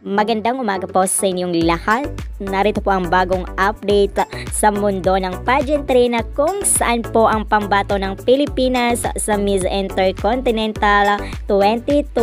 Magandang umaga po sa inyong lahat. Narito po ang bagong update sa mundo ng pageantry na kung saan po ang pambato ng Pilipinas sa Miss Intercontinental 2024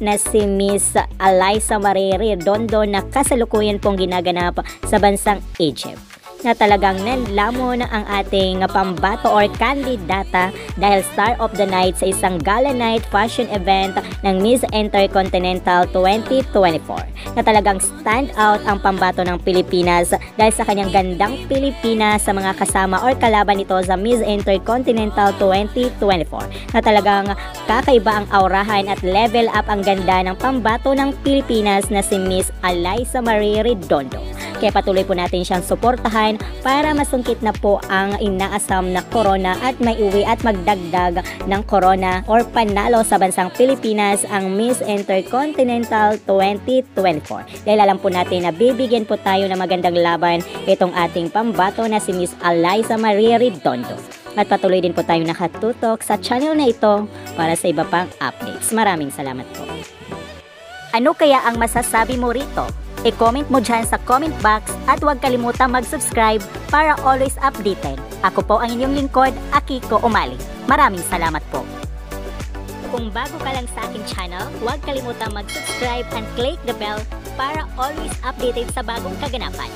na si Miss Alyssa Marie Redondo na kasalukuyan pong ginaganap sa bansang Egypt, na talagang nanlamon ang ating pambato or kandidata dahil star of the night sa isang gala night fashion event ng Miss Intercontinental 2024, na talagang stand out ang pambato ng Pilipinas dahil sa kanyang gandang Pilipinas sa mga kasama or kalaban nito sa Miss Intercontinental 2024, na talagang kakaiba ang aurahan at level up ang ganda ng pambato ng Pilipinas na si Miss Alyssa Marie Redondo. Kaya patuloy po natin siyang suportahan para masungkit na po ang inaasam na corona at maiuwi at magdagdag ng corona or panalo sa bansang Pilipinas ang Miss Intercontinental 2024. Dahil alam po natin na bibigyan po tayo ng magandang laban itong ating pambato na si Miss Alyssa Marie Redondo. At patuloy din po tayo nakatutok sa channel na ito para sa iba pang updates. Maraming salamat po. Ano kaya ang masasabi mo rito? I-comment mo dyan sa comment box at huwag kalimutang mag-subscribe para always updated. Ako po ang inyong lingkod, Akiko Umali. Maraming salamat po. Kung bago ka lang sa aking channel, huwag kalimutang mag-subscribe and click the bell para always updated sa bagong kaganapan.